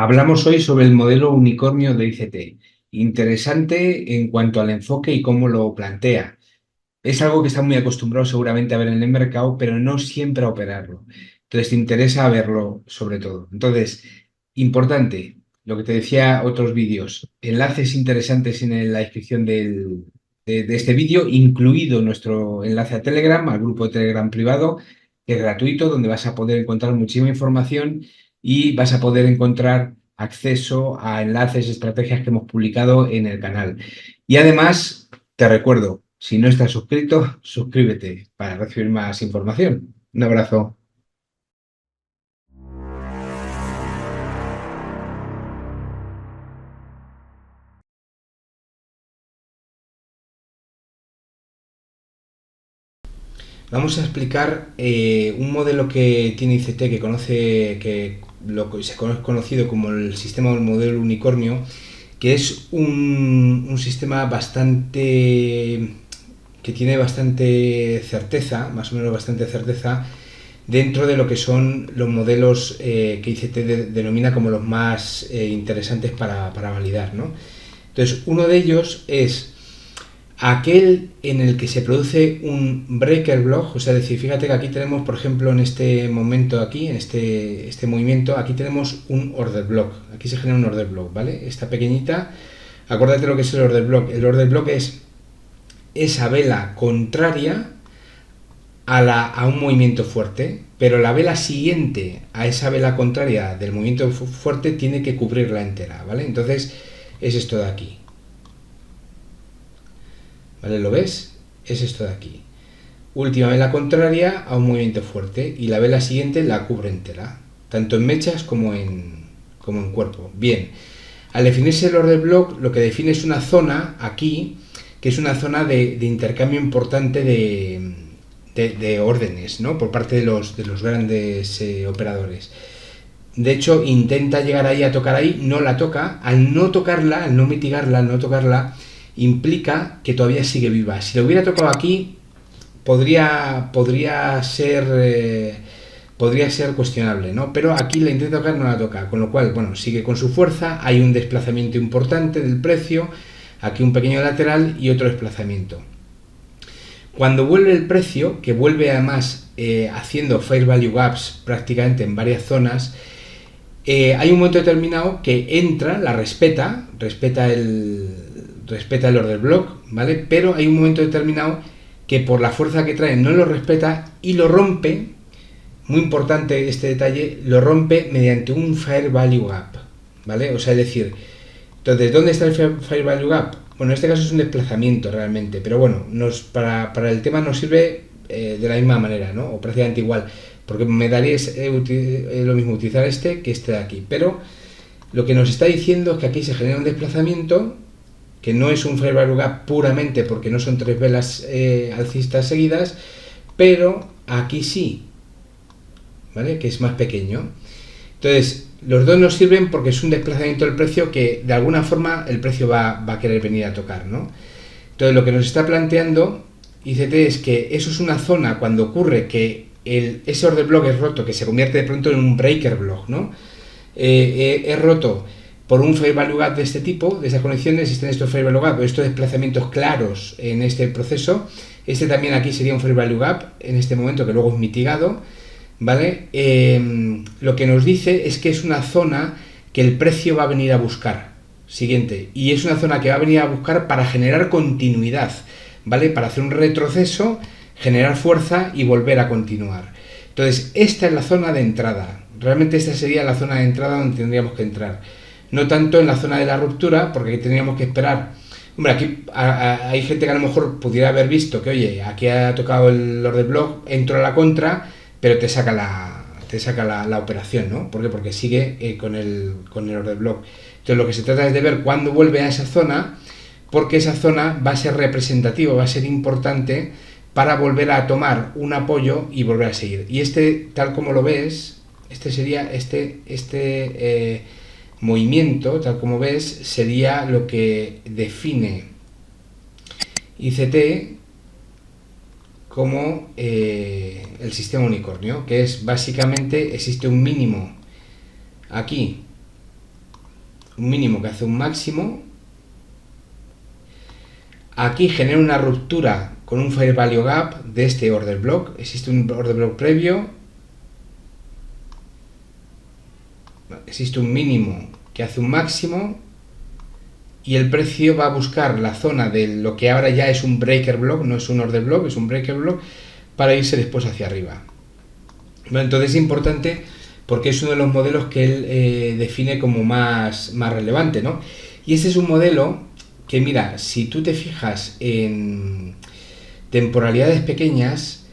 Hablamos hoy sobre el modelo unicornio de ICT. Interesante en cuanto al enfoque y cómo lo plantea. Es algo que está muy acostumbrado seguramente a ver en el mercado, pero no siempre a operarlo. Entonces te interesa verlo sobre todo. Entonces, importante, lo que te decía otros vídeos, enlaces interesantes en la descripción de este vídeo, incluido nuestro enlace a Telegram, al grupo de Telegram privado, que es gratuito, donde vas a poder encontrar muchísima información y vas a poder encontrar acceso a enlaces, estrategias que hemos publicado en el canal. Y además, te recuerdo, si no estás suscrito, suscríbete para recibir más información. Un abrazo. Vamos a explicar un modelo que tiene ICT que es conocido como el sistema del modelo unicornio, que es un sistema bastante que tiene bastante certeza, más o menos bastante certeza, dentro de lo que son los modelos que ICT denomina como los más interesantes para validar, ¿no? Entonces, uno de ellos es aquel en el que se produce un breaker block, o sea, decir, fíjate que aquí tenemos, por ejemplo, en este momento aquí, en este movimiento, aquí tenemos un order block, aquí se genera un order block, ¿vale? Esta pequeñita, acuérdate lo que es el order block es esa vela contraria a un movimiento fuerte, pero la vela siguiente a esa vela contraria del movimiento fuerte tiene que cubrirla entera, ¿vale? Entonces es esto de aquí, ¿vale? ¿Lo ves? Es esto de aquí. Última vela contraria a un movimiento fuerte y la vela siguiente la cubre entera, tanto en mechas como en cuerpo. Bien, al definirse el order block, lo que define es una zona aquí, que es una zona de intercambio importante de órdenes, ¿no? Por parte de los grandes operadores. De hecho, intenta llegar ahí a tocar ahí, no la toca. Al no tocarla, al no mitigarla, al no tocarla, implica que todavía sigue viva. Si lo hubiera tocado aquí, podría ser podría ser cuestionable, ¿no? Pero aquí la intenta tocar, no la toca, con lo cual, bueno, sigue con su fuerza, hay un desplazamiento importante del precio, aquí un pequeño lateral y otro desplazamiento. Cuando vuelve el precio, que vuelve además haciendo fair value gaps prácticamente en varias zonas, hay un momento determinado que entra, la respeta el order block, ¿vale? Pero hay un momento determinado que por la fuerza que trae no lo respeta y lo rompe, muy importante este detalle, lo rompe mediante un fair value gap, ¿vale? O sea, es decir, entonces, ¿dónde está el fair value gap? Bueno, en este caso es un desplazamiento realmente, pero bueno, para el tema nos sirve de la misma manera, ¿no? O prácticamente igual, porque me daría lo mismo utilizar este que este de aquí, pero lo que nos está diciendo es que aquí se genera un desplazamiento que no es un fair value gap puramente porque no son tres velas alcistas seguidas, pero aquí sí, ¿vale? Que es más pequeño. Entonces, los dos nos sirven porque es un desplazamiento del precio que de alguna forma el precio va a querer venir a tocar, ¿no? Entonces, lo que nos está planteando ICT es que eso es una zona cuando ocurre que ese order block es roto, que se convierte de pronto en un breaker block, ¿no? Es roto por un fair value gap de este tipo, de esas conexiones, existen estos fair value gap, estos desplazamientos claros en este proceso. Este también aquí sería un fair value gap en este momento que luego es mitigado, ¿vale? Lo que nos dice es que es una zona que el precio va a venir a buscar. Siguiente. Y es una zona que va a venir a buscar para generar continuidad, ¿vale? Para hacer un retroceso, generar fuerza y volver a continuar. Entonces, esta es la zona de entrada. Realmente esta sería la zona de entrada donde tendríamos que entrar. No tanto en la zona de la ruptura, porque tendríamos que esperar. Hombre, aquí hay gente que a lo mejor pudiera haber visto que, oye, aquí ha tocado el order block, entro a la contra, pero te saca la operación, ¿no? ¿Por qué? Porque sigue con el order block. Entonces lo que se trata es de ver cuándo vuelve a esa zona, porque esa zona va a ser representativa, va a ser importante para volver a tomar un apoyo y volver a seguir. Y este, tal como lo ves, este sería movimiento, tal como ves, sería lo que define ICT como el sistema unicornio, que es básicamente existe un mínimo aquí un mínimo que hace un máximo. Aquí genera una ruptura con un Fair Value Gap de este order block. Existe un order block previo. Existe un mínimo que hace un máximo. Y el precio va a buscar la zona de lo que ahora ya es un breaker block, no es un order block, es un breaker block, para irse después hacia arriba. Bueno, entonces es importante porque es uno de los modelos que él define como más relevante, ¿no? Y este es un modelo que, mira, si tú te fijas en temporalidades pequeñas,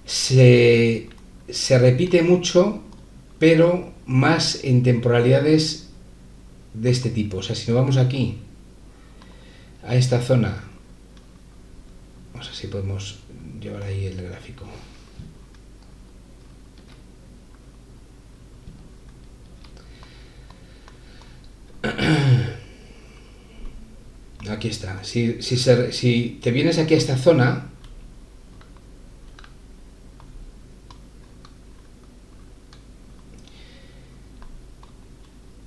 se repite mucho, pero más en temporalidades de este tipo. O sea, si nos vamos aquí a esta zona, vamos a ver si podemos llevar ahí el gráfico. Aquí está. Si te vienes aquí a esta zona,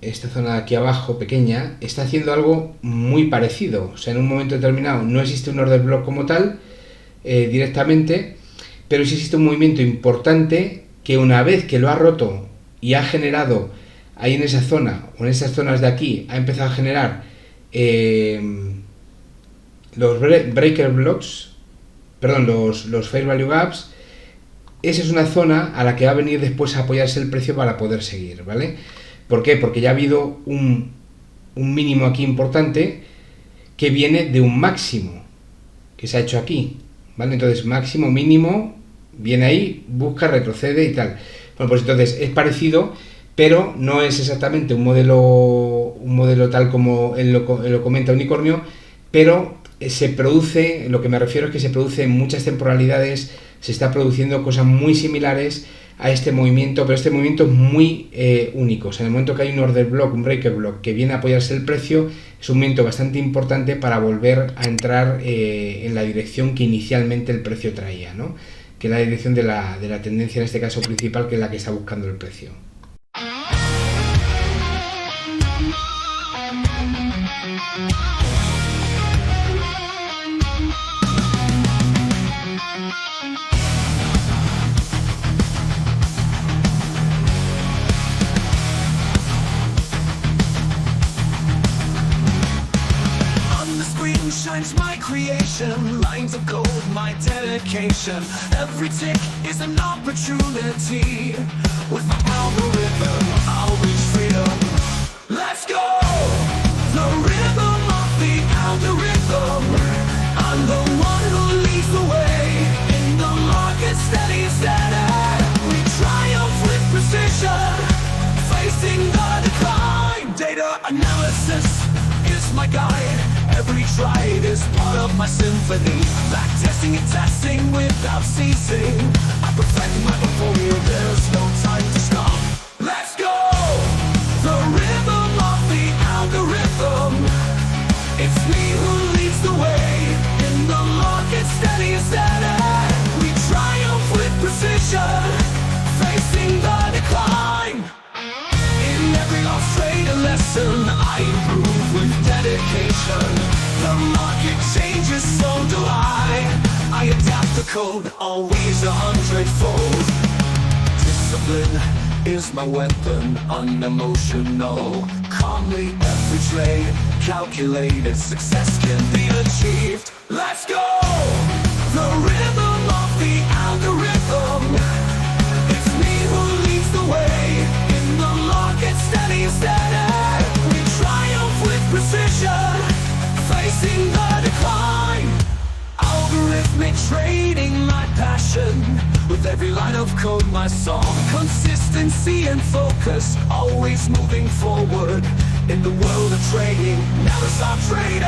esta zona de aquí abajo, pequeña, está haciendo algo muy parecido. O sea, en un momento determinado no existe un order block como tal, directamente, pero sí existe un movimiento importante que una vez que lo ha roto y ha generado ahí en esa zona, o en esas zonas de aquí, ha empezado a generar los breaker blocks, perdón, los fair value gaps. Esa es una zona a la que va a venir después a apoyarse el precio para poder seguir, ¿vale? ¿Por qué? Porque ya ha habido un mínimo aquí importante que viene de un máximo que se ha hecho aquí, ¿vale? Entonces máximo, mínimo, viene ahí, busca, retrocede y tal. Bueno, pues entonces es parecido, pero no es exactamente un modelo tal como él lo comenta Unicornio, pero se produce, lo que me refiero es que se produce en muchas temporalidades, se está produciendo cosas muy similares a este movimiento, pero este movimiento es muy único. O sea, en el momento que hay un order block, un breaker block que viene a apoyarse el precio, es un momento bastante importante para volver a entrar en la dirección que inicialmente el precio traía, ¿no? Que es la dirección de la tendencia, en este caso principal, que es la que está buscando el precio. Shines my creation, lines of gold, my dedication. Every tick is an opportunity. With my algorithm, I'll reach freedom. Let's go! The rhythm of the algorithm. I'm the one who leads the way. In the market, steady, steady. We triumph with precision, facing the decline. Data analysis is my guide. Every trade is part of my symphony. Backtesting and testing without ceasing. I perfect my portfolio, there's no time to stop. Let's go! The rhythm of the algorithm. It's me who leads the way. In the market, steady and steady. We triumph with precision, facing the decline. In every lost trade a lesson, I improve with dedication. The market changes, so do I adapt the code, always 100-fold. Discipline is my weapon, unemotional. Calmly every trade, calculated success can be achieved. Let's go! The rhythm of the algorithm. It's me who leads the way. In the market, steady and steady. We triumph with precision, facing the decline. Algorithmic trading, my passion. With every line of code, my song. Consistency and focus, always moving forward. In the world of trading, never stop trading.